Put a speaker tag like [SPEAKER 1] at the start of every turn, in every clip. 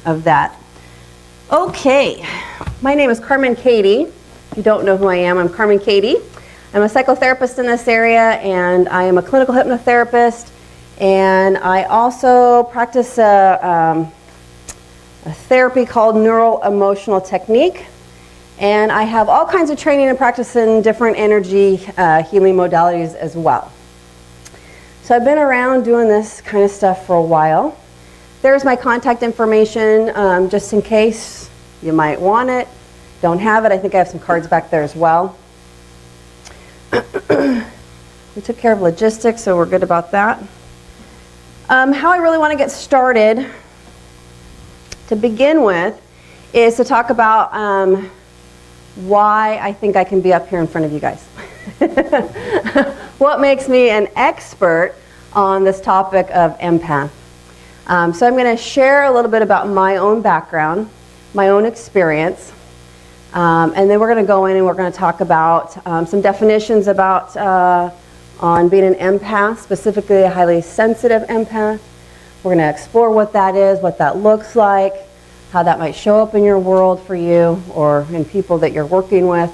[SPEAKER 1] of that. Okay, my name is Carmen Cady. If you don't know who I am, I'm Carmen Cady. I'm a psychotherapist in this area, and I am a clinical hypnotherapist, and I also practice a therapy called neuro-emotional technique, and I have all kinds of training and practice in different energy healing modalities as well. So I've been around doing this kind of stuff for a while. There's my contact information, just in case you might want it. Don't have it. I think I have some cards back there as well. We took care of logistics, so we're good about that. How I really want to get started to begin with is to talk about why I think I can be up here in front of you guys. What makes me an expert on this topic of empath. So I'm going to share a little bit about my own background, my own experience, and then we're going to go in and we're going to talk about some definitions about on being an empath, specifically a highly sensitive empath. We're going to explore what that is, what that looks like, how that might show up in your world for you or in people that you're working with.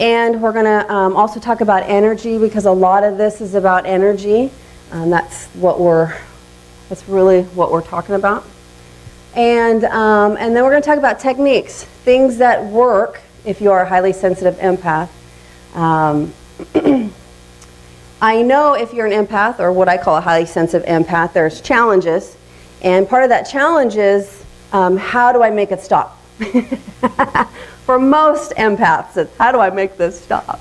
[SPEAKER 1] And we're going to also talk about energy, because a lot of this is about energy. That's really what we're talking about. And then we're going to talk about techniques, things that work if you are a highly sensitive empath. I know if you're an empath, or what I call a highly sensitive empath, there's challenges. And part of that challenge is, how do I make it stop? For most empaths, it's how do I make this stop?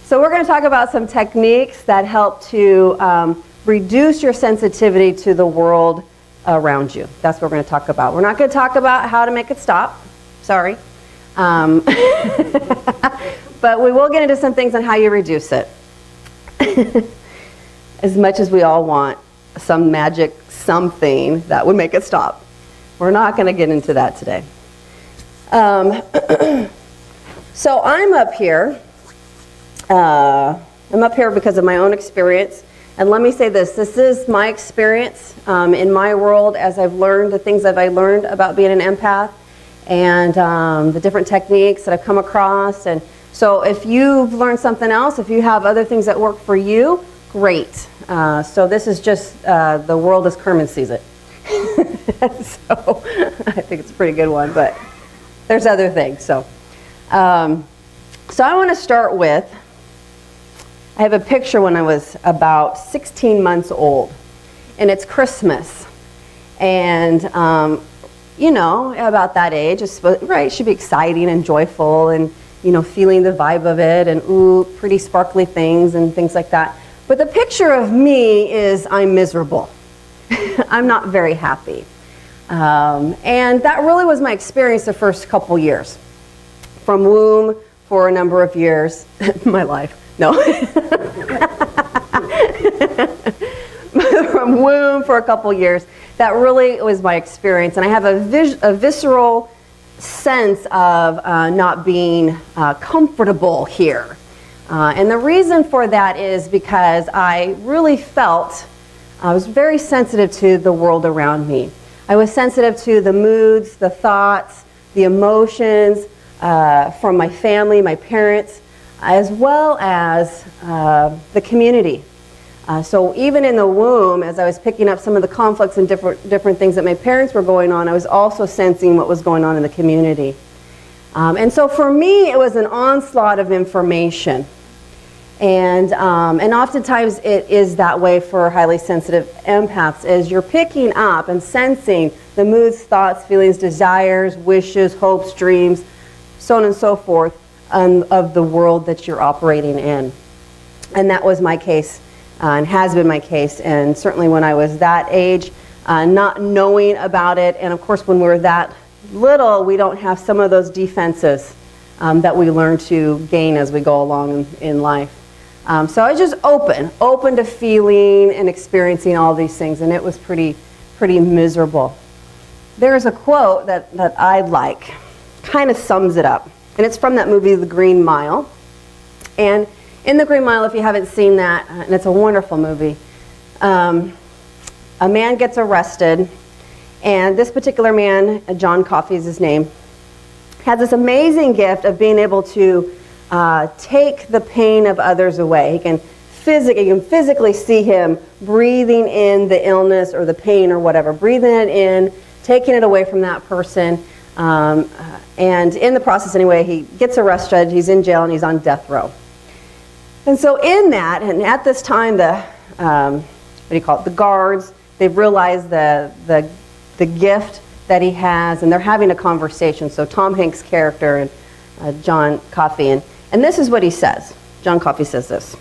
[SPEAKER 1] So we're going to talk about some techniques that help to reduce your sensitivity to the world around you. That's what we're going to talk about. We're not going to talk about how to make it stop. Sorry. But we will get into some things on how you reduce it. As much as we all want some magic something that would make it stop. We're not going to get into that today. So I'm up here. I'm up here because of my own experience. And let me say this is my experience in my world as I've learned the things that I learned about being an empath and the different techniques that I've come across. And so if you've learned something else, if you have other things that work for you, great. So this is just the world as Carmen sees it. So I think it's a pretty good one, but there's other things. So I want to start with, I have a picture when I was about 16 months old, and it's Christmas. And, you know, about that age, it's supposed, right, it should be exciting and joyful and, you know, feeling the vibe of it and, ooh, pretty sparkly things and things like that. But the picture of me is I'm miserable. I'm not very happy. And that really was my experience the first couple years. From womb for a number of years. My life. No. From womb for a couple years. That really was my experience. And I have a visceral sense of not being comfortable here. And the reason for that is because I really felt I was very sensitive to the world around me. I was sensitive to the moods, the thoughts, the emotions from my family, my parents, as well as the community. So even in the womb, as I was picking up some of the conflicts and different things that my parents were going on, I was also sensing what was going on in the community. And so for me, it was an onslaught of information. And oftentimes it is that way for highly sensitive empaths, as you're picking up and sensing the moods, thoughts, feelings, desires, wishes, hopes, dreams, so on and so forth, of the world that you're operating in. And that was my case, and has been my case, and certainly when I was that age, not knowing about it, and of course when we're that little, we don't have some of those defenses that we learn to gain as we go along in life. So I was just open to feeling and experiencing all these things, and it was pretty miserable. There's a quote that I like, kind of sums it up, and it's from that movie, The Green Mile. And in The Green Mile, if you haven't seen that, and it's a wonderful movie, a man gets arrested, And this particular man, John Coffey is his name, has this amazing gift of being able to take the pain of others away. You can physically see him breathing in the illness or the pain or whatever, breathing it in, taking it away from that person. And in the process anyway, he gets arrested, he's in jail, and he's on death row. And so in that, and at this time, the guards, they've realized the gift that he has, and they're having a conversation. So Tom Hanks' character and John Coffey, and this is what he says. John Coffey says this: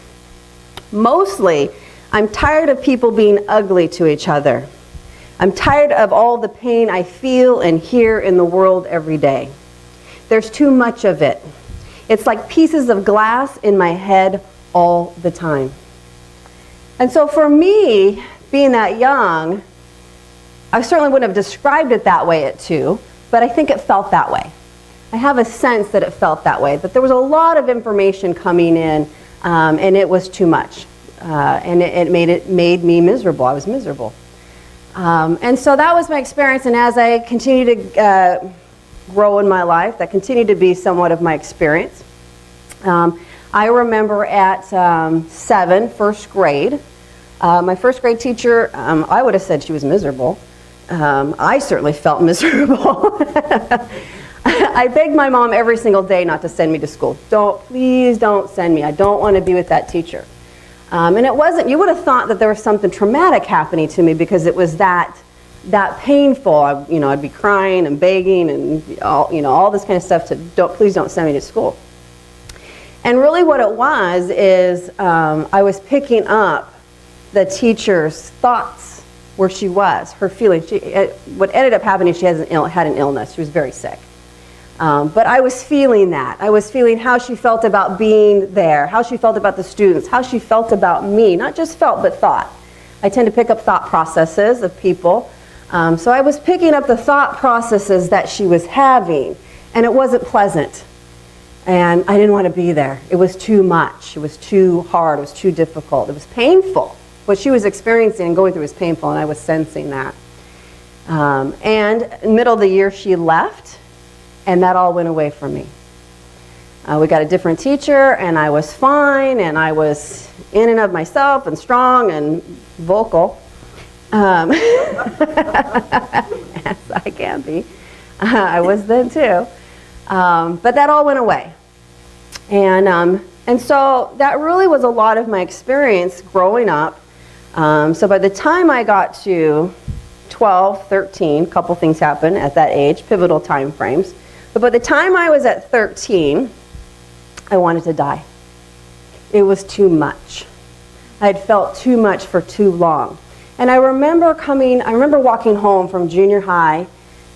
[SPEAKER 1] "Mostly, I'm tired of people being ugly to each other. I'm tired of all the pain I feel and hear in the world every day. There's too much of it. It's like pieces of glass in my head all the time." And so for me, being that young, I certainly wouldn't have described it that way at 2, but I think it felt that way. I have a sense that it felt that way, that there was a lot of information coming in, and it was too much. And it made me miserable. I was miserable. And so that was my experience, and as I continued to grow in my life, that continued to be somewhat of my experience. I remember at 7, first grade, my first grade teacher, I would have said she was miserable. I certainly felt miserable. I begged my mom every single day not to send me to school. Please don't send me. I don't want to be with that teacher. And it wasn't, you would have thought that there was something traumatic happening to me because it was that painful. I'd be crying and begging and all this kind of stuff please don't send me to school. And really what it was is I was picking up the teacher's thoughts where she was, her feelings. What ended up happening, she had an illness. She was very sick. But I was feeling that. I was feeling how she felt about being there, how she felt about the students, how she felt about me. Not just felt, but thought. I tend to pick up thought processes of people. So I was picking up the thought processes that she was having, and it wasn't pleasant. And I didn't want to be there. It was too much. It was too hard. It was too difficult. It was painful. What she was experiencing and going through was painful, and I was sensing that. And in the middle of the year, she left, and that all went away from me. We got a different teacher, and I was fine, and I was in and of myself and strong and vocal, as I can be. I was then too. But that all went away. And so that really was a lot of my experience growing up. So by the time I got to 12, 13, a couple things happened at that age, pivotal time frames. But by the time I was at 13, I wanted to die. It was too much. I had felt too much for too long. And I remember walking home from junior high,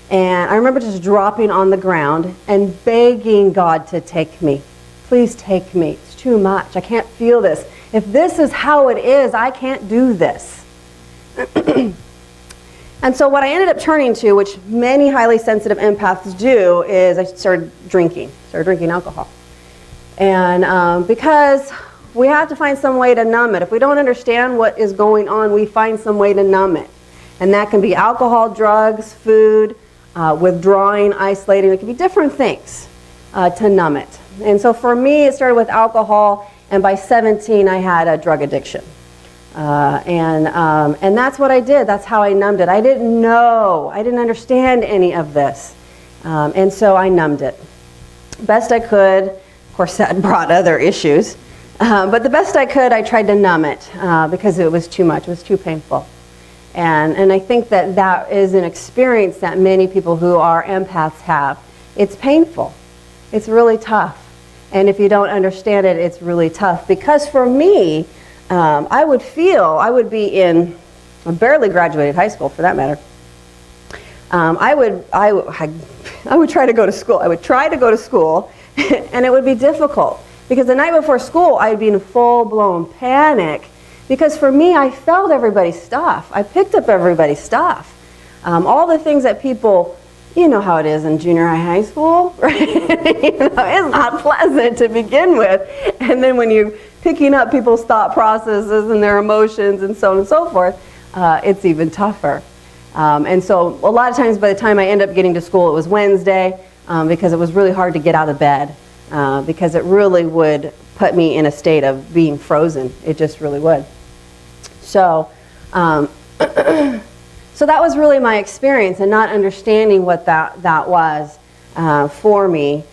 [SPEAKER 1] and I remember just dropping on the ground and begging God to take me. Please take me. It's too much. I can't feel this. If this is how it is, I can't do this. And so what I ended up turning to, which many highly sensitive empaths do, is I started drinking alcohol. And because we have to find some way to numb it. If we don't understand what is going on, we find some way to numb it. And that can be alcohol, drugs, food, withdrawing, isolating. It can be different things to numb it. And so for me, it started with alcohol, and by 17, I had a drug addiction. And that's what I did. That's how I numbed it. I didn't know. I didn't understand any of this. And so I numbed it. Best I could. Of course, that brought other issues. But the best I could, I tried to numb it because it was too much. It was too painful. And I think that is an experience that many people who are empaths have. It's painful. It's really tough. And if you don't understand it, it's really tough. Because for me, I barely graduated high school for that matter. I would try to go to school. I would try to go to school, and it would be difficult. Because the night before school, I'd be in full-blown panic. Because for me, I felt everybody's stuff. I picked up everybody's stuff. All the things that people, you know how it is in junior high school, right? It's not pleasant to begin with. And then when you're picking up people's thought processes and their emotions and so on and so forth, it's even tougher. And so a lot of times by the time I ended up getting to school, it was Wednesday, because it was really hard to get out of bed, because it really would put me in a state of being frozen. It just really would. So, so that was really my experience, and not understanding what that was for me.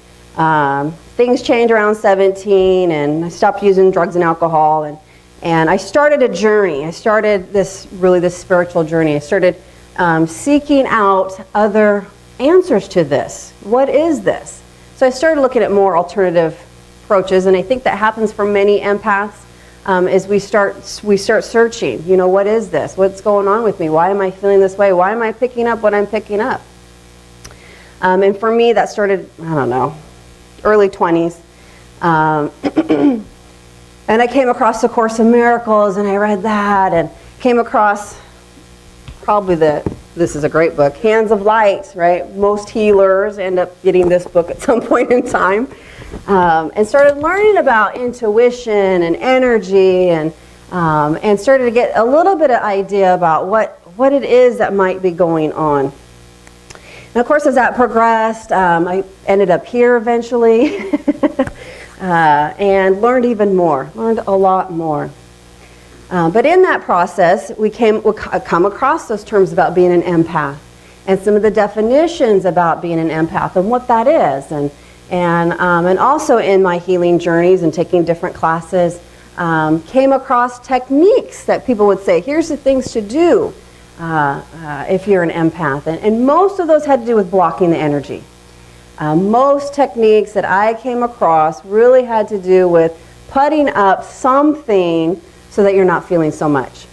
[SPEAKER 1] Things changed around 17, and I stopped using drugs and alcohol, and I started a journey. I started this spiritual journey. I started seeking out other answers to this. What is this? So I started looking at more alternative approaches, and I think that happens for many empaths. As we start searching, what is this? What's going on with me? Why am I feeling this way? Why am I picking up what I'm picking up? And for me, that started, I don't know, early 20s. And I came across the Course in Miracles, and I read that, and came across probably this is a great book, Hands of Light, right? Most healers end up getting this book at some point in time. And started learning about intuition and energy, and started to get a little bit of idea about what it is that might be going on. And of course, as that progressed, I ended up here eventually, and learned even more, learned a lot more. But in that process, we come across those terms about being an empath, and some of the definitions about being an empath and what that is, and also in my healing journeys and taking different classes, came across techniques that people would say, here's the things to do if you're an empath. And most of those had to do with blocking the energy. Most techniques that I came across really had to do with putting up something so that you're not feeling so much.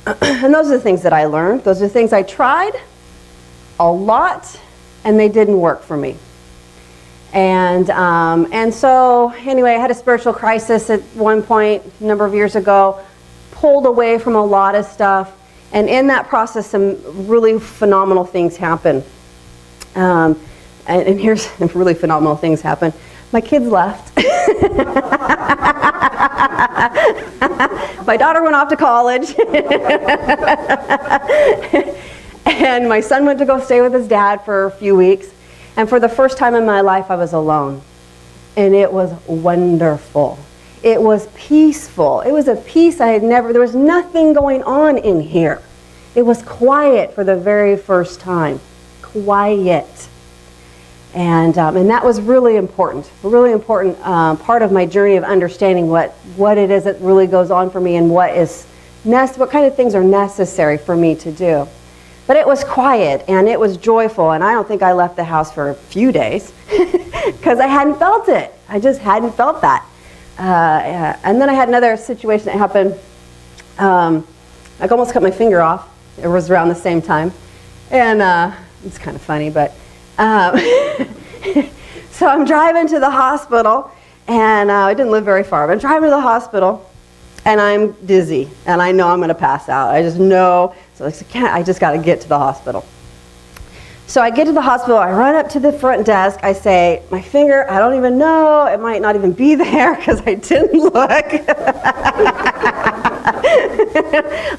[SPEAKER 1] And those are the things that I learned. Those are the things I tried a lot, and they didn't work for me. And so anyway, I had a spiritual crisis at one point a number of years ago, pulled away from a lot of stuff, and in that process some really phenomenal things happened. And here's really phenomenal things happened. My kids left. My daughter went off to college. And my son went to go stay with his dad for a few weeks. And for the first time in my life, I was alone. And it was wonderful. It was peaceful. It was a peace there was nothing going on in here. It was quiet for the very first time. Quiet. And that was really important. A really important part of my journey of understanding what it is that really goes on for me, and what kind of things are necessary for me to do. But it was quiet, and it was joyful, and I don't think I left the house for a few days because I hadn't felt it. I just hadn't felt that. And then I had another situation that happened. I almost cut my finger off. It was around the same time. And it's kind of funny, but... so I'm driving to the hospital, and I didn't live very far, but I'm driving to the hospital, and I'm dizzy, and I know I'm going to pass out. I just know. So I just got to get to the hospital. So I get to the hospital, I run up to the front desk, I say, my finger, I don't even know, it might not even be there because I didn't look.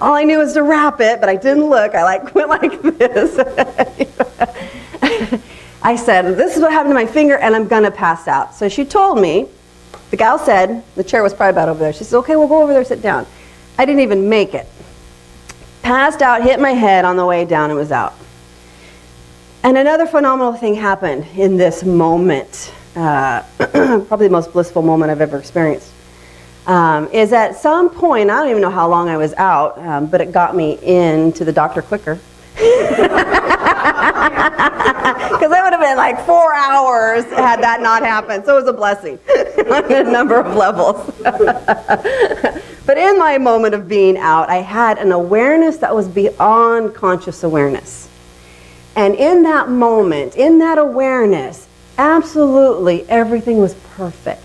[SPEAKER 1] All I knew was to wrap it, but I didn't look. I went like this. I said, this is what happened to my finger, and I'm going to pass out. So she told me, the gal said, the chair was probably about over there. She said, okay, we'll go over there, sit down. I didn't even make it. Passed out, hit my head on the way down, and was out. And another phenomenal thing happened in this moment, probably the most blissful moment I've ever experienced, is at some point, I don't even know how long I was out, but it got me into the doctor quicker. Because that would have been like 4 hours had that not happened. So it was a blessing on a number of levels. But in my moment of being out, I had an awareness that was beyond conscious awareness. And in that moment, in that awareness, absolutely everything was perfect.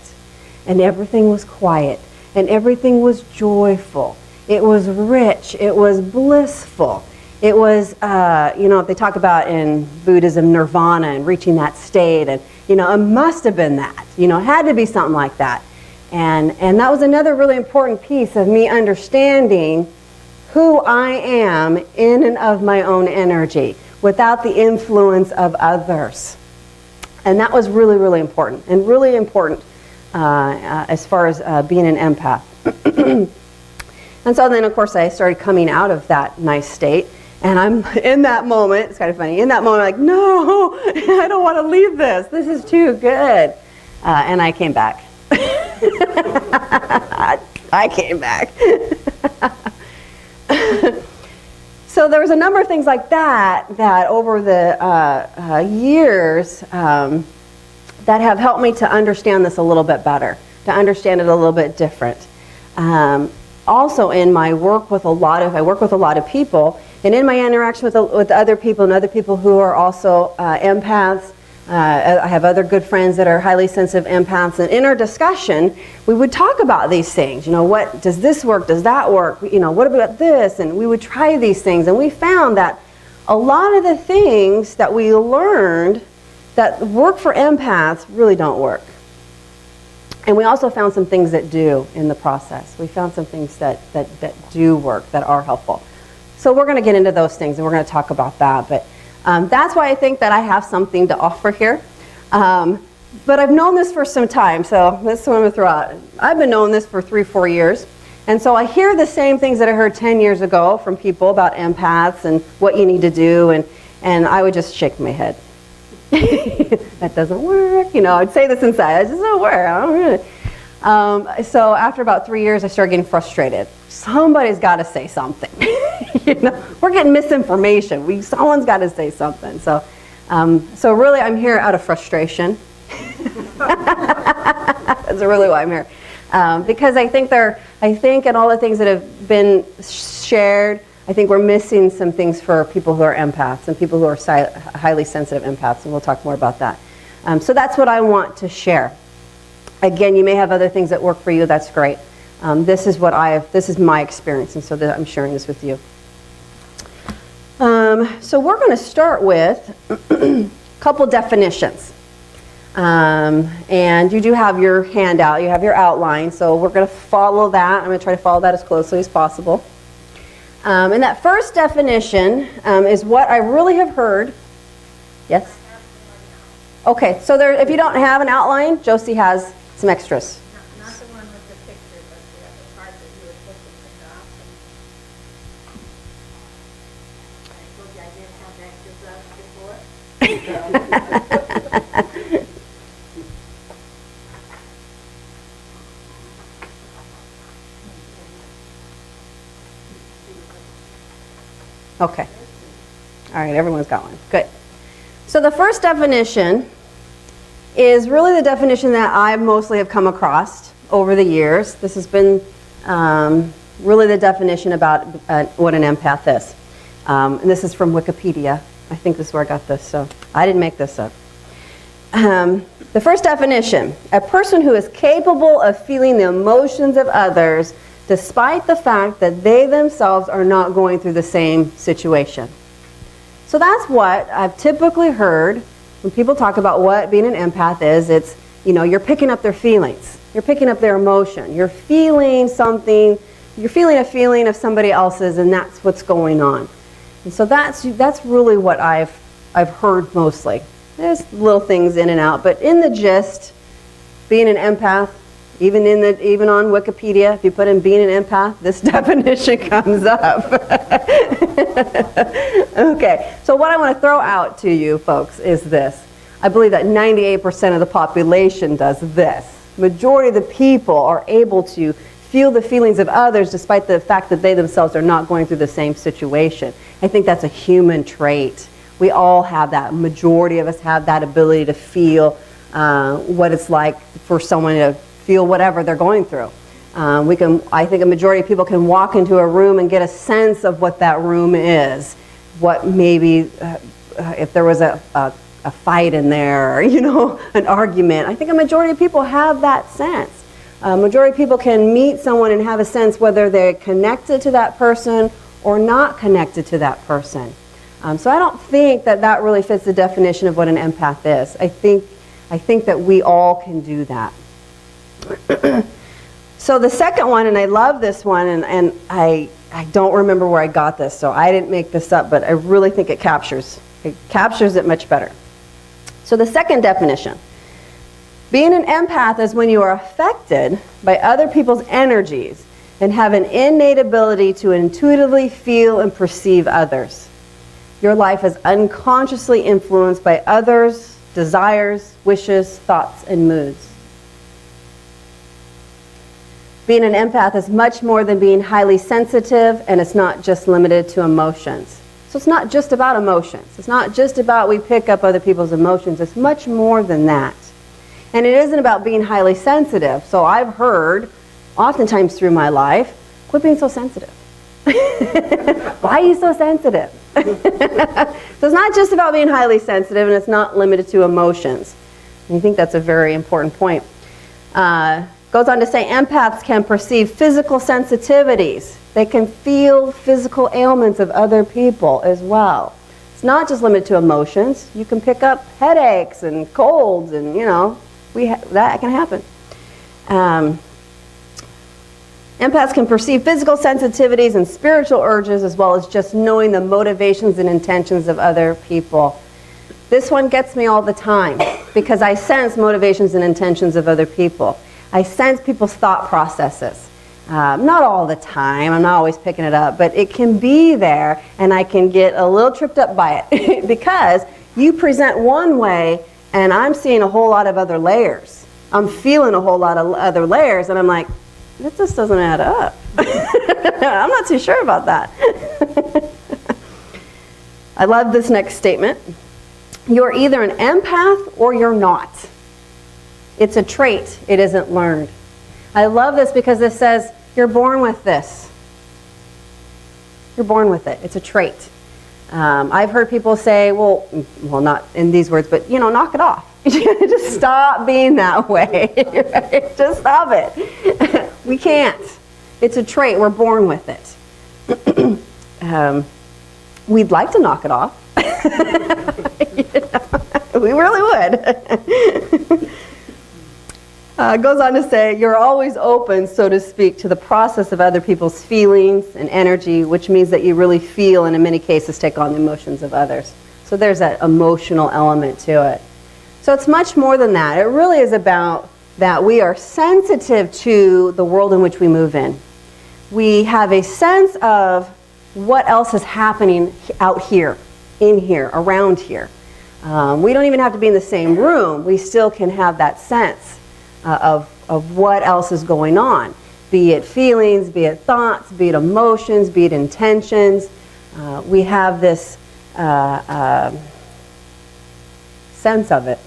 [SPEAKER 1] And everything was quiet. And everything was joyful. It was rich. It was blissful. It was, they talk about in Buddhism, nirvana and reaching that state. And, it must have been that. It had to be something like that. And that was another really important piece of me understanding who I am in and of my own energy without the influence of others. And that was really, really important, and really important as far as being an empath. And so then, of course, I started coming out of that nice state. And I'm in that moment, it's kind of funny, in that moment, I'm like, no, I don't want to leave this. This is too good. And I came back. I came back. So there was a number of things like that over the years that have helped me to understand this a little bit better, to understand it a little bit different. Also in my work with I work with a lot of people, and in my interaction with other people and other people who are also empaths, I have other good friends that are highly sensitive empaths, and in our discussion, we would talk about these things. You know, what does this work? Does that work? You know, what about this? And we would try these things, and we found that a lot of the things that we learned that work for empaths really don't work. And we also found some things that do in the process. We found some things that do work, that are helpful. So we're going to get into those things, and we're going to talk about that. But that's why I think that I have something to offer here. But I've known this for some time, so this is what I'm going to throw out. I've been knowing this for 3-4 years. And so I hear the same things that I heard 10 years ago from people about empaths and what you need to do, and I would just shake my head. That doesn't work. You know, I'd say this inside. It just doesn't work. I don't really. So after about 3 years, I started getting frustrated. Somebody's got to say something. You know, we're getting misinformation. Someone's got to say something. So really, I'm here out of frustration. That's really why I'm here, because I think in all the things that have been shared, I think we're missing some things for people who are empaths and people who are highly sensitive empaths, and we'll talk more about that. So that's what I want to share. Again, you may have other things that work for you. That's great. This is my experience, and so I'm sharing this with you. So we're going to start with a couple definitions. And you do have your handout, you have your outline, so we're going to follow that. I'm going to try to follow that as closely as possible. And that first definition is what I really have heard. Yes? Okay, so if you don't have an outline, Josie has some extras.
[SPEAKER 2] Not the one with the picture, but the other part that you were supposed to print off. I told you I didn't have extras before.
[SPEAKER 1] Okay. All right, everyone's got one. Good. So the first definition is really the definition that I mostly have come across over the years. This has been really the definition about what an empath is. And this is from Wikipedia. I think this is where I got this, so I didn't make this up. The first definition, a person who is capable of feeling the emotions of others despite the fact that they themselves are not going through the same situation. So that's what I've typically heard when people talk about what being an empath is. It's, you know, you're picking up their feelings. You're picking up their emotion. You're feeling something. You're feeling a feeling of somebody else's, and that's what's going on. And so that's really what I've heard mostly. There's little things in and out, but in the gist, being an empath, even on Wikipedia, if you put in being an empath, this definition comes up. Okay, so what I want to throw out to you folks is this. I believe that 98% of the population does this. Majority of the people are able to feel the feelings of others despite the fact that they themselves are not going through the same situation. I think that's a human trait. We all have that. Majority of us have that ability to feel what it's like for someone to feel whatever they're going through. I think a majority of people can walk into a room and get a sense of what that room is. What maybe, if there was a fight in there, or, you know, an argument. I think a majority of people have that sense. A majority of people can meet someone and have a sense whether they're connected to that person or not connected to that person. So I don't think that really fits the definition of what an empath is. I think that we all can do that. So the second one, and I love this one, and I don't remember where I got this, so I didn't make this up, but I really think it captures it much better. So the second definition, being an empath is when you are affected by other people's energies and have an innate ability to intuitively feel and perceive others. Your life is unconsciously influenced by others' desires, wishes, thoughts, and moods. Being an empath is much more than being highly sensitive, and it's not just limited to emotions. So it's not just about emotions. It's not just about we pick up other people's emotions. It's much more than that. And it isn't about being highly sensitive. So I've heard, oftentimes through my life, quit being so sensitive. Why are you so sensitive? So it's not just about being highly sensitive, and it's not limited to emotions. And I think that's a very important point. Goes on to say empaths can perceive physical sensitivities. They can feel physical ailments of other people as well. It's not just limited to emotions. You can pick up headaches and colds, and that can happen. Empaths can perceive physical sensitivities and spiritual urges, as well as just knowing the motivations and intentions of other people. This one gets me all the time because I sense motivations and intentions of other people. I sense people's thought processes. Not all the time, I'm not always picking it up, but it can be there, and I can get a little tripped up by it because you present one way and I'm seeing a whole lot of other layers. I'm feeling a whole lot of other layers, and I'm like, this just doesn't add up. I'm not too sure about that. I love this next statement. You're either an empath or you're not. It's a trait, it isn't learned. I love this because it says you're born with this. You're born with it. It's a trait. I've heard people say, well, not in these words, but knock it off. Just stop being that way. Right? Just stop it. We can't. It's a trait. We're born with it. We'd like to knock it off. We really would. Goes on to say, you're always open, so to speak, to the process of other people's feelings and energy, which means that you really feel, and in many cases take on the emotions of others. So there's that emotional element to it. So it's much more than that. It really is about that we are sensitive to the world in which we move in. We have a sense of what else is happening out here, in here, around here. We don't even have to be in the same room. We still can have that sense of what else is going on, be it feelings, be it thoughts, be it emotions, be it intentions. We have this sense of it.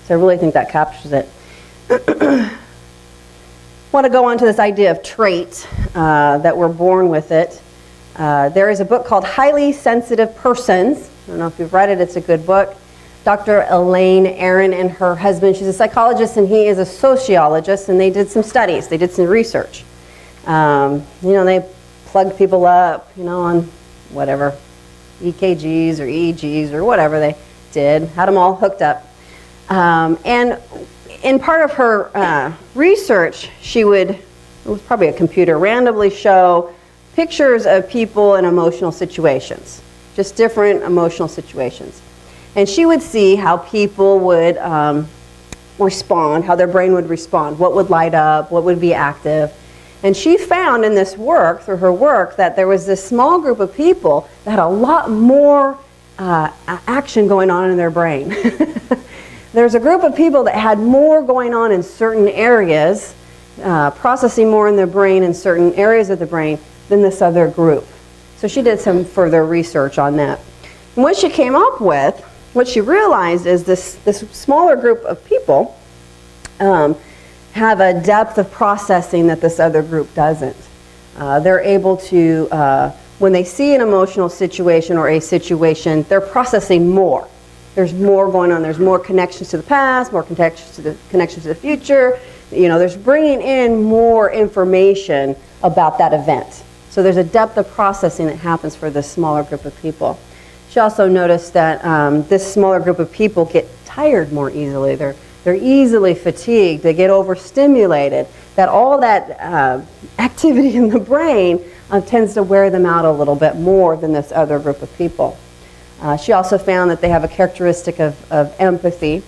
[SPEAKER 1] So I really think that captures it. I want to go on to this idea of trait, that we're born with it. There is a book called Highly Sensitive Persons. I don't know if you've read it. It's a good book. Dr. Elaine Aron and her husband, she's a psychologist and he is a sociologist, and they did some studies, they did some research. They plugged people up, on whatever, EKGs or EEGs or whatever they did, had them all hooked up. And in part of her research, it was probably a computer, randomly show pictures of people in emotional situations, just different emotional situations. And she would see how people would respond, how their brain would respond, what would light up, what would be active. And she found in this work, through her work, that there was this small group of people that had a lot more action going on in their brain. There's a group of people that had more going on in certain areas, processing more in their brain in certain areas of the brain than this other group. So she did some further research on that. And what she came up with, what she realized is this smaller group of people have a depth of processing that this other group doesn't. They're able to, when they see an emotional situation or a situation, they're processing more. There's more going on. There's more connections to the past, more connections to the future. There's bringing in more information about that event. So there's a depth of processing that happens for this smaller group of people. She also noticed that this smaller group of people get tired more easily. They're easily fatigued. They get overstimulated. that all that activity in the brain tends to wear them out a little bit more than this other group of people. She also found that they have a characteristic of empathy,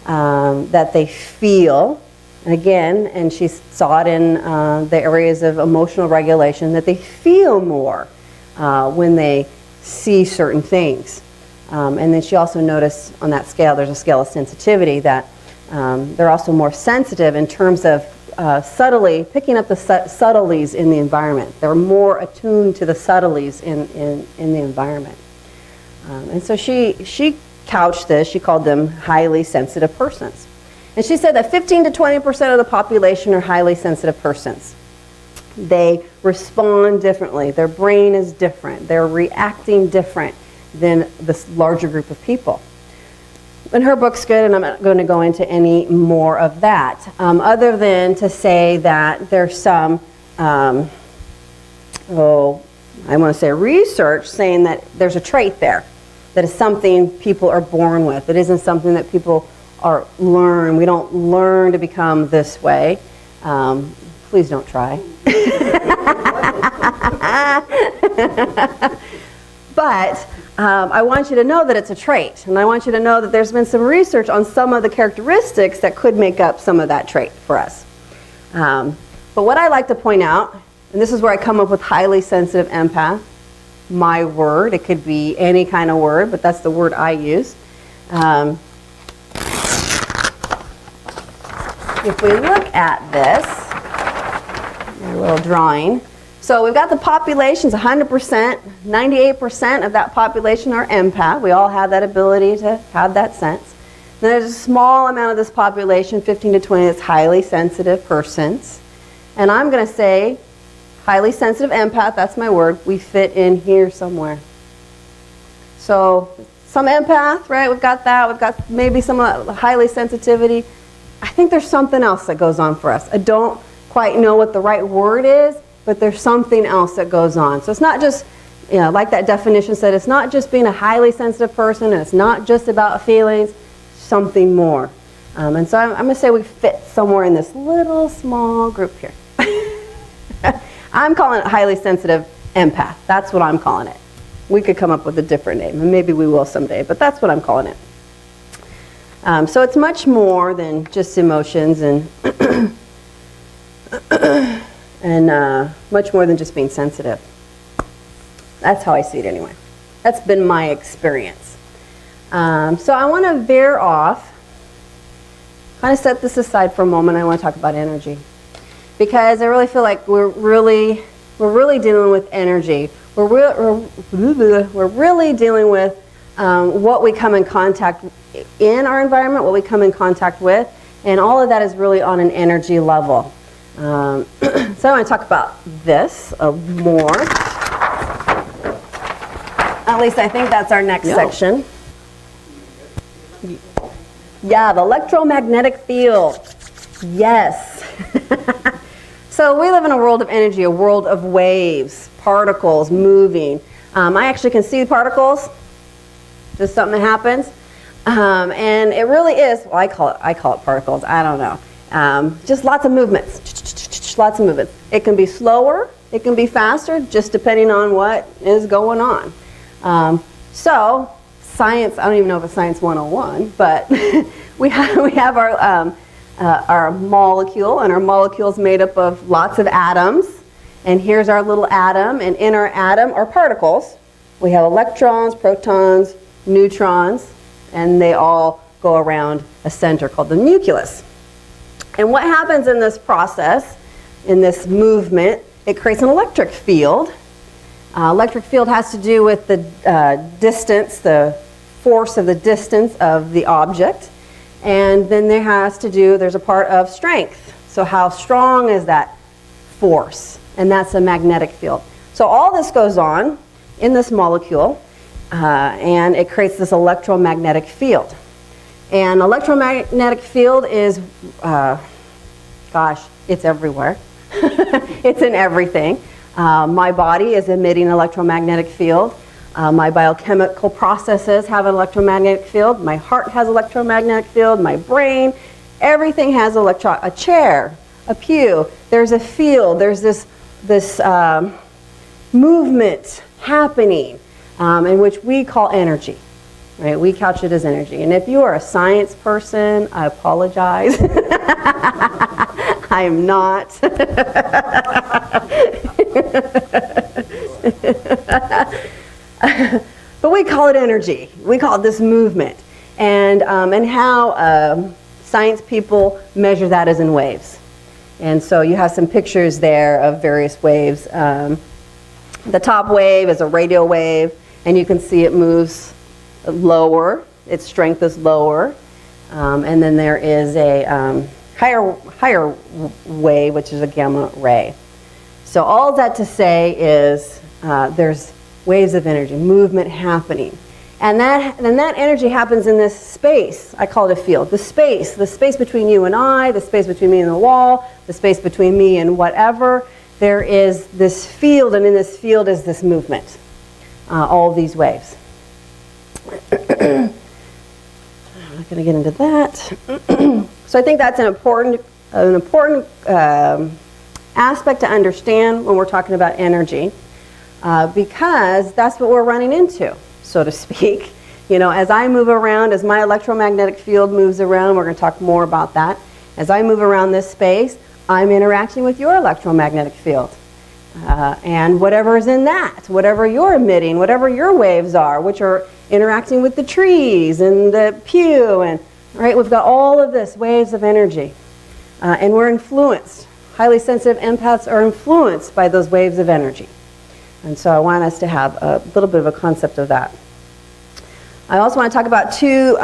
[SPEAKER 1] that they feel, again, and she saw it in the areas of emotional regulation, that they feel more when they see certain things. And then she also noticed on that scale, there's a scale of sensitivity, that they're also more sensitive in terms of subtly picking up the subtleties in the environment. They're more attuned to the subtleties in the environment. And so she couched this, she called them highly sensitive persons. And she said that 15 to 20% of the population are highly sensitive persons. They respond differently. Their brain is different. They're reacting different than this larger group of people. And her book's good, and I'm not going to go into any more of that, other than to say that there's some, I want to say research saying that there's a trait there, that is something people are born with. It isn't something that people learn. We don't learn to become this way. Please don't try. But I want you to know that it's a trait, and I want you to know that there's been some research on some of the characteristics that could make up some of that trait for us. But what I like to point out, and this is where I come up with highly sensitive empath, my word, it could be any kind of word, but that's the word I use. If we look at this, a little drawing, so we've got the populations, 100%, 98% of that population are empath. We all have that ability to have that sense. Then there's a small amount of this population, 15 to 20, that's highly sensitive persons. And I'm going to say highly sensitive empath, that's my word, we fit in here somewhere. So some empath, right, we've got that. We've got maybe some highly sensitivity. I think there's something else that goes on for us. I don't quite know what the right word is, but there's something else that goes on. So it's not just, like that definition said, it's not just being a highly sensitive person, and it's not just about feelings, something more. And so I'm going to say we fit somewhere in this little small group here. I'm calling it highly sensitive empath. That's what I'm calling it. We could come up with a different name, and maybe we will someday, but that's what I'm calling it. So it's much more than just emotions and much more than just being sensitive. That's how I see it anyway. That's been my experience. So I want to veer off, kind of set this aside for a moment. I want to talk about energy, because I really feel like we're really dealing with energy. We're really dealing with what we come in contact in our environment, what we come in contact with, and all of that is really on an energy level. So I want to talk about this more. At least I think that's our next section. Yeah, the electromagnetic field. Yes. So we live in a world of energy, a world of waves, particles moving. I actually can see particles. Just something that happens. And it really is, well, I call it particles, I don't know. Just lots of movements, lots of movements. It can be slower, it can be faster, just depending on what is going on. So, science, I don't even know if it's Science 101, but we have our molecule, and our molecule is made up of lots of atoms. And here's our little atom, and in our atom are particles. We have electrons, protons, neutrons, and they all go around a center called the nucleus. And what happens in this process, in this movement, it creates an electric field. Electric field has to do with the distance, the force of the distance of the object. And then there's a part of strength. So how strong is that force? And that's a magnetic field. So all this goes on in this molecule, and it creates this electromagnetic field. And electromagnetic field is, it's everywhere. It's in everything. My body is emitting electromagnetic field. My biochemical processes have an electromagnetic field. My heart has electromagnetic field. My brain, everything has a chair, a pew. There's a field. There's this movement happening in which we call energy. Right? We couch it as energy. And if you are a science person, I apologize. I am not. But we call it energy. We call it this movement. And how science people measure that as in waves. And so you have some pictures there of various waves. The top wave is a radio wave, and you can see it moves lower. Its strength is lower. And then there is a higher wave, which is a gamma ray. So all that to say is there's waves of energy, movement happening. And that energy happens in this space. I call it a field. The space between you and I, the space between me and the wall, the space between me and whatever. There is this field, and in this field is this movement. All of these waves. I'm not going to get into that. So I think that's an important aspect to understand when we're talking about energy, because that's what we're running into, so to speak. You know, as I move around, as my electromagnetic field moves around, we're going to talk more about that. As I move around this space, I'm interacting with your electromagnetic field. And whatever is in that, whatever you're emitting, whatever your waves are, which are interacting with the trees and the pew, and right, we've got all of this, waves of energy. And we're influenced. Highly sensitive empaths are influenced by those waves of energy. And so I want us to have a little bit of a concept of that. I also want to talk about two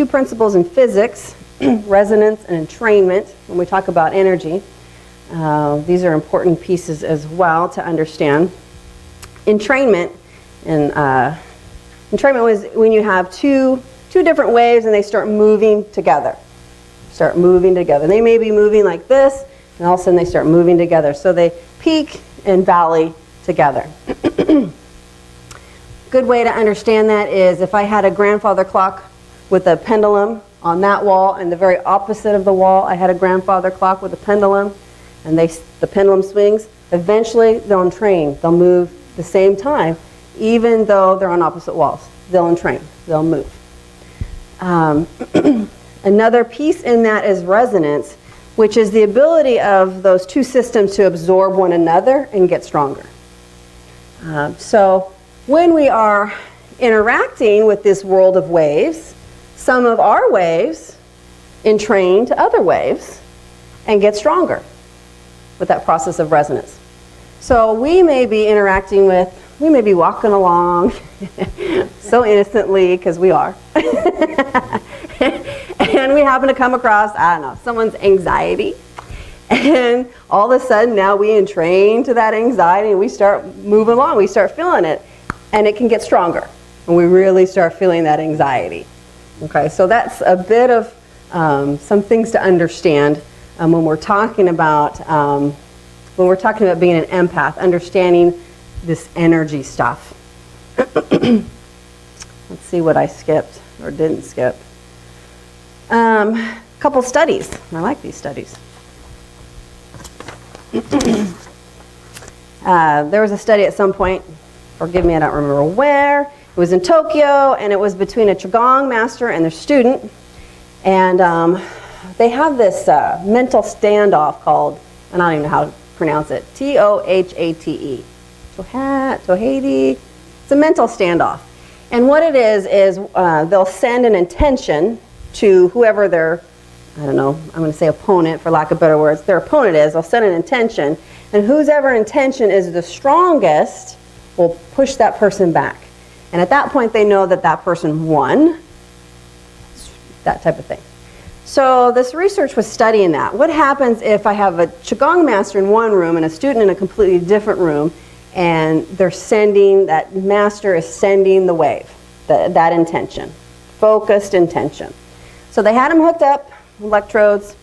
[SPEAKER 1] principles in physics, resonance and entrainment, when we talk about energy. These are important pieces as well to understand. Entrainment was when you have two different waves and they start moving together. They may be moving like this, and all of a sudden they start moving together. So they peak and valley together. Good way to understand that is if I had a grandfather clock with a pendulum on that wall, and the very opposite of the wall I had a grandfather clock with a pendulum, and the pendulum swings, eventually they'll entrain. They'll move the same time, even though they're on opposite walls. They'll entrain. They'll move. Another piece in that is resonance, which is the ability of those two systems to absorb one another and get stronger. So when we are interacting with this world of waves, some of our waves entrain to other waves and get stronger with that process of resonance. So we may be walking along so innocently, because we are. And we happen to come across, I don't know, someone's anxiety. And all of a sudden now we entrain to that anxiety and we start moving along, we start feeling it. And it can get stronger. And we really start feeling that anxiety. Okay, so that's a bit of some things to understand when we're talking about being an empath, understanding this energy stuff. Let's see what I skipped or didn't skip. Couple studies. I like these studies. There was a study at some point, forgive me, I don't remember where. It was in Tokyo, and it was between a Qigong master and their student. And they have this mental standoff called, I don't even know how to pronounce it, Tohate. Tohate. It's a mental standoff. And what it is they'll send an intention to whoever their, I don't know, I'm going to say opponent for lack of better words, their opponent is. They'll send an intention, and whoever intention is the strongest will push that person back. And at that point they know that that person won, that type of thing. So this research was studying that. What happens if I have a Qigong master in one room and a student in a completely different room, and that master is sending the wave, that intention, focused intention. So they had them hooked up, electrodes,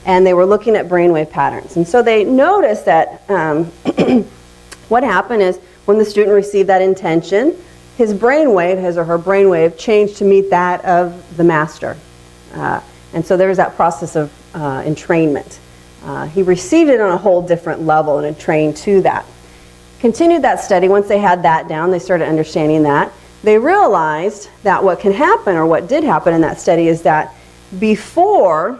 [SPEAKER 1] and they were looking at brainwave patterns. And so they noticed that what happened is when the student received that intention, his or her brainwave changed to meet that of the master. And so there was that process of entrainment. He received it on a whole different level and had trained to that. Continued that study. Once they had that down, they started understanding that. They realized that what can happen, or what did happen in that study, is that before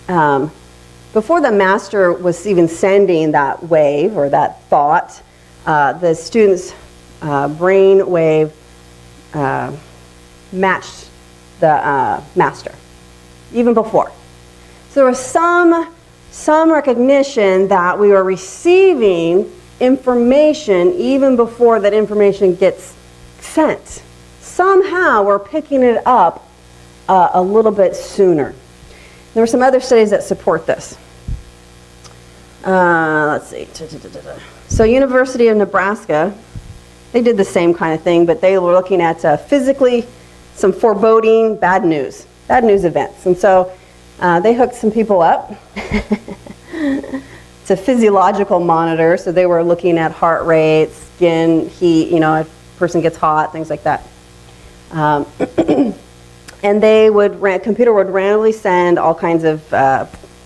[SPEAKER 1] the master was even sending that wave or that thought, the student's brain wave matched the master, even before. So there was some recognition that we were receiving information even before that information gets sent. Somehow we're picking it up a little bit sooner. There were some other studies that support this. Let's see. So University of Nebraska, they did the same kind of thing, but they were looking at physically some foreboding bad news events. And so they hooked some people up to physiological monitor. So they were looking at heart rate, skin, heat, if a person gets hot, things like that. And computer would randomly send all kinds of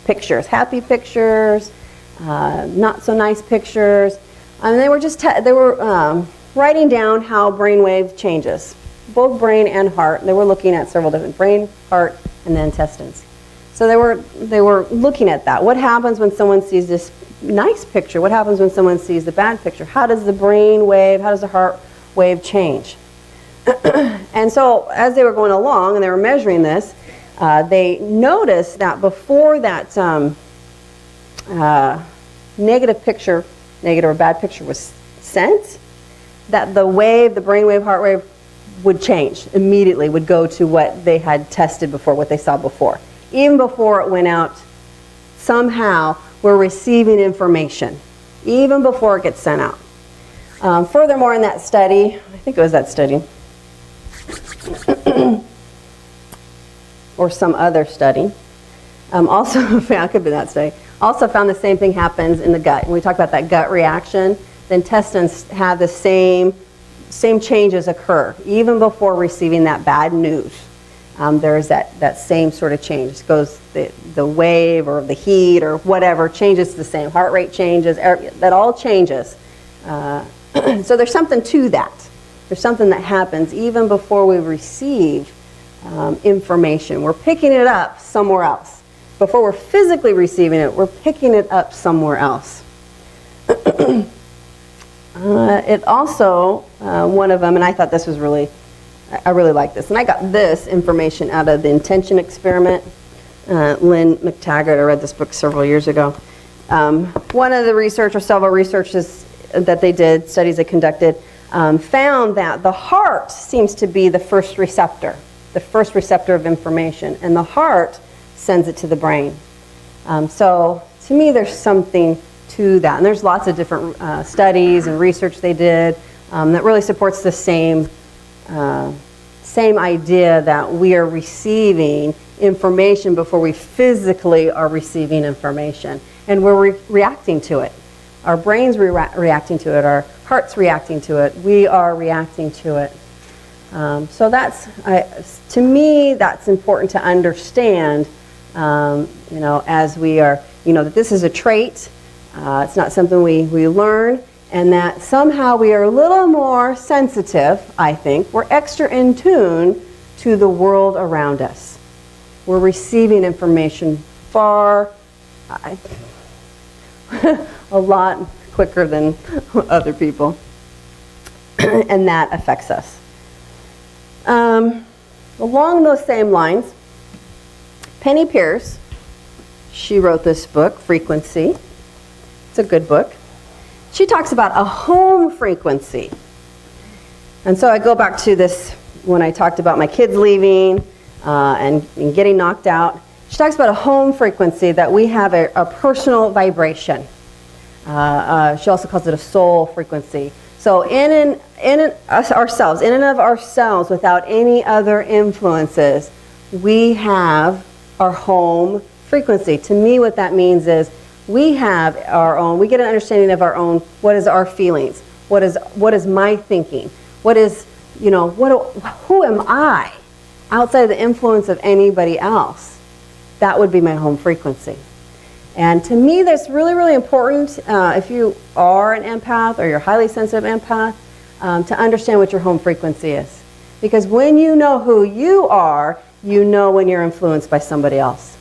[SPEAKER 1] pictures, happy pictures, not so nice pictures. And they were writing down how brainwave changes, both brain and heart. They were looking at several different: brain, heart, and the intestines. So they were looking at that. What happens when someone sees this nice picture? What happens when someone sees the bad picture? How does the brain wave, how does the heart wave change? And so as they were going along and they were measuring this, they noticed that before that negative or bad picture was sent, that the wave, the brain wave, heart wave, would change immediately, would go to what they had tested before, what they saw before. Even before it went out, somehow we're receiving information, even before it gets sent out. Furthermore, in that study, I think it was that study, or some other study, also found, could be that study, also found the same thing happens in the gut. When we talk about that gut reaction, the intestines have the same changes occur, even before receiving that bad news. There's that same sort of change. It goes, the wave or the heat or whatever changes the same. Heart rate changes, that all changes. So there's something to that. There's something that happens even before we receive information. We're picking it up somewhere else. Before we're physically receiving it, we're picking it up somewhere else. It also, one of them, and I thought this was I really like this, and I got this information out of the intention experiment. Lynn McTaggart, I read this book several years ago. One of the several researches that they did, studies they conducted, found that the heart seems to be the first receptor of information, and the heart sends it to the brain. So to me, there's something to that, and there's lots of different studies and research they did that really supports the same idea that we are receiving information before we physically are receiving information, and we're reacting to it. Our brains reacting to it, our heart's reacting to it, we are reacting to it. So to me, that's important to understand, as we are, that this is a trait, it's not something we learn, and that somehow we are a little more sensitive, I think. We're extra in tune to the world around us. We're receiving information far, a lot quicker than other people, and that affects us. Along those same lines, Penny Pierce, she wrote this book, Frequency. It's a good book. She talks about a home frequency. And so I go back to this when I talked about my kids leaving and getting knocked out. She talks about a home frequency, that we have a personal vibration. She also calls it a soul frequency. So in and of ourselves, without any other influences, we have our home frequency. To me, what that means is we have our own, we get an understanding of our own, what is our feelings, what is my thinking, what is, who am I outside of the influence of anybody else? that would be my home frequency. And to me, that's really, really important if you are an empath or you're a highly sensitive empath to understand what your home frequency is. Because when you know who you are, you know when you're influenced by somebody else.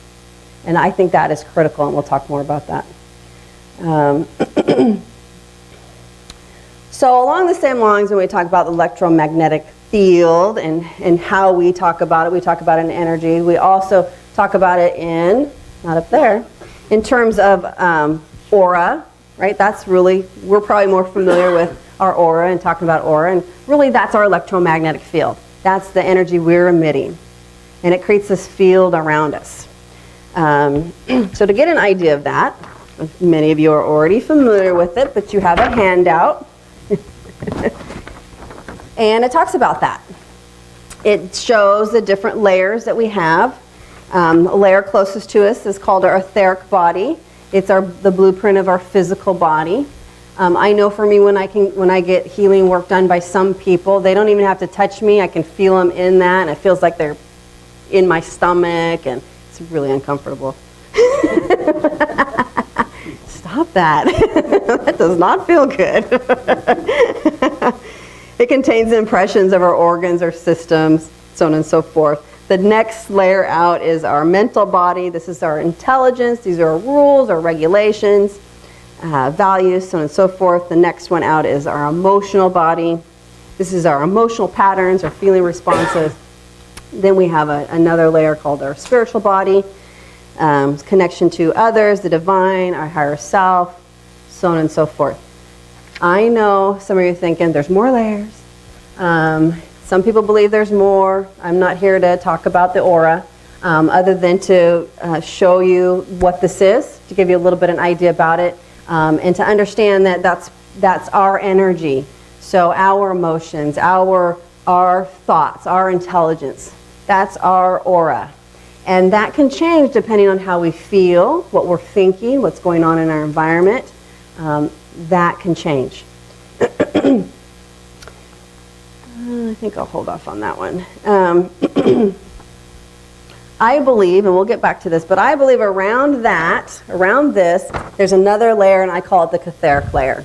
[SPEAKER 1] And I think that is critical, and we'll talk more about that. So along the same lines, when we talk about the electromagnetic field and how we talk about it in energy. We also talk about it in, not up there, in terms of aura, right? That's really, we're probably more familiar with our aura and talking about aura, and really that's our electromagnetic field. That's the energy we're emitting, and it creates this field around us. So to get an idea of that, many of you are already familiar with it, but you have a handout, and it talks about that. It shows the different layers that we have. A layer closest to us is called our etheric body. It's the blueprint of our physical body. I know for me, when I get healing work done by some people, they don't even have to touch me. I can feel them in that, and it feels like they're in my stomach, and it's really uncomfortable. Stop that. That does not feel good. It contains impressions of our organs, our systems, so on and so forth. The next layer out is our mental body. This is our intelligence. These are our rules, our regulations, values, so on and so forth. The next one out is our emotional body. This is our emotional patterns, our feeling responses. Then we have another layer called our spiritual body, connection to others, the divine, our higher self, so on and so forth. I know some of you are thinking there's more layers. Some people believe there's more. I'm not here to talk about the aura, other than to show you what this is, to give you a little bit of an idea about it, and to understand that that's our energy. So our emotions, our thoughts, our intelligence, that's our aura. And that can change depending on how we feel, what we're thinking, what's going on in our environment. That can change. I think I'll hold off on that one. I believe, and we'll get back to this, but I believe around this, there's another layer, and I call it the etheric layer.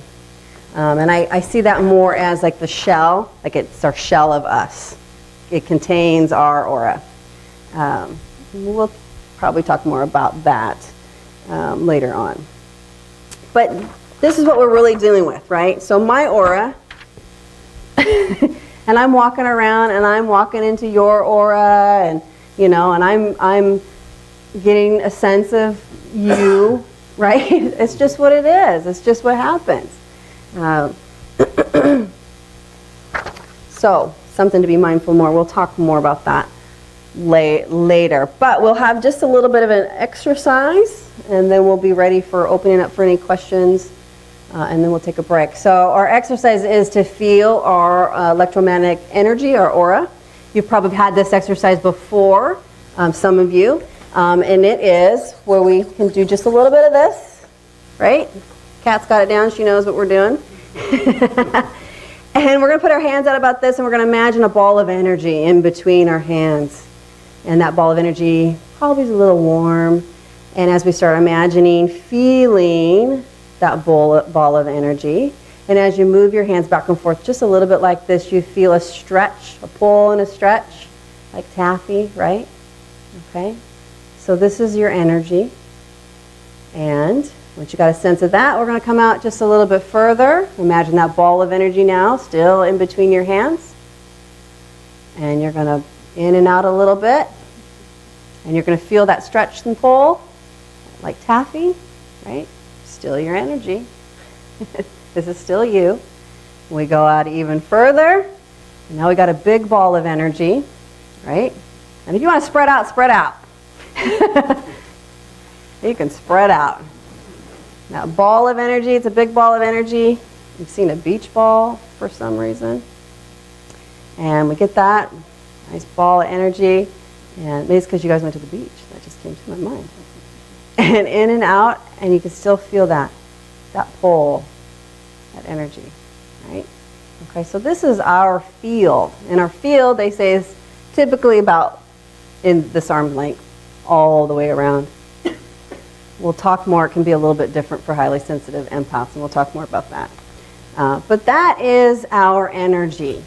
[SPEAKER 1] And I see that more as like the shell, like it's our shell of us. It contains our aura. We'll probably talk more about that later on. But this is what we're really dealing with, right? So my aura, and I'm walking around, and I'm walking into your aura, and and I'm getting a sense of you, right? It's just what it is. It's just what happens. So something to be mindful more. We'll talk more about that later. But we'll have just a little bit of an exercise, and then we'll be ready for opening up for any questions, and then we'll take a break. So our exercise is to feel our electromagnetic energy, our aura. You've probably had this exercise before, some of you, and it is where we can do just a little bit of this, right? Kat's got it down. She knows what we're doing. And we're going to put our hands out about this, and we're going to imagine a ball of energy in between our hands. And that ball of energy probably is a little warm. And as we start imagining, feeling that ball of energy, and as you move your hands back and forth just a little bit like this, you feel a stretch, a pull and a stretch, like taffy, right? Okay? So this is your energy. And once you got a sense of that, we're going to come out just a little bit further. Imagine that ball of energy now, still in between your hands. And you're going to in and out a little bit. And you're going to feel that stretch and pull, like taffy, right? Still your energy. This is still you. We go out even further. And now we got a big ball of energy, right? And if you want to spread out, spread out. You can spread out. That ball of energy, it's a big ball of energy. You've seen a beach ball for some reason. And we get that nice ball of energy. And maybe it's because you guys went to the beach. That just came to my mind. And in and out, and you can still feel that pull, that energy, right? Okay, so this is our field. And our field, they say, is typically about in this arm's length. all the way around. We'll talk more. It can be a little bit different for highly sensitive empaths, and we'll talk more about that. But that is our energy.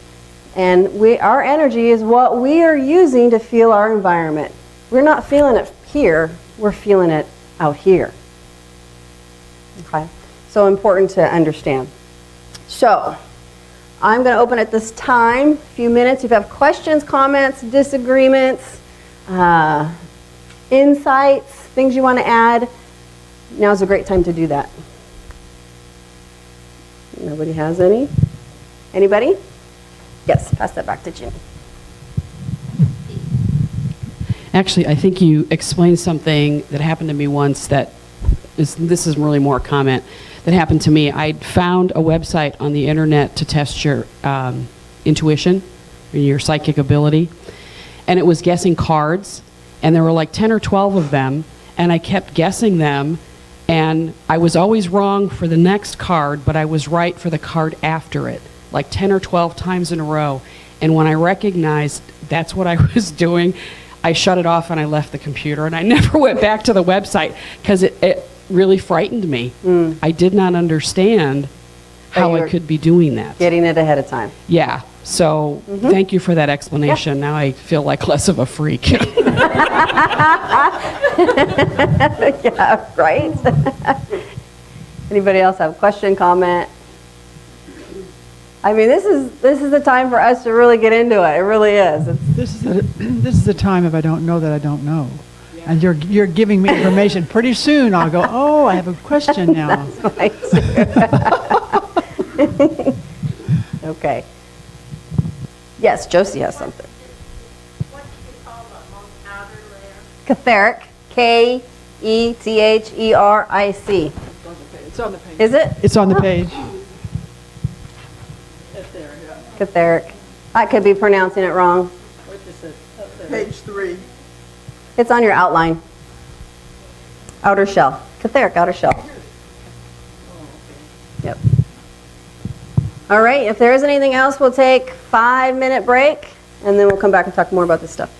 [SPEAKER 1] And our energy is what we are using to feel our environment. We're not feeling it here, we're feeling it out here. Okay? So important to understand. So, I'm going to open at this time, a few minutes. If you have questions, comments, disagreements, insights, things you want to add, now's a great time to do that. Nobody has any? Anybody? Yes, pass that back to Jim.
[SPEAKER 3] Actually, I think you explained something that happened to me once this is really more a comment that happened to me. I found a website on the internet to test your intuition, or your psychic ability, and it was guessing cards, and there were like 10 or 12 of them, and I kept guessing them, and I was always wrong for the next card, but I was right for the card after it, like 10 or 12 times in a row. And when I recognized that's what I was doing, I shut it off and I left the computer, and I never went back to the website because it really frightened me. I did not understand how I could be doing that.
[SPEAKER 1] Getting it ahead of time.
[SPEAKER 3] Yeah. So thank you for that explanation. Now I feel like less of a freak.
[SPEAKER 1] Yeah, right? Anybody else have a question, comment? I mean, this is the time for us to really get into it. It really is.
[SPEAKER 4] This is the time if I don't know that I don't know. Yeah. And you're giving me information. Pretty soon I'll go, oh, I have a question now.
[SPEAKER 1] That's right. Okay. Yes, Josie has something.
[SPEAKER 2] What do you call the most outer layer?
[SPEAKER 1] Catheric. K-E-T-H-E-R-I-C.
[SPEAKER 4] It's on the page.
[SPEAKER 1] Is it?
[SPEAKER 4] It's on the page.
[SPEAKER 1] Catheric. I could be pronouncing it wrong.
[SPEAKER 5] Page 3.
[SPEAKER 1] It's on your outline. Outer shell. Catheric, outer shell. Yep. All right, if there isn't anything else, we'll take a 5-minute break, and then we'll come back and talk more about this stuff.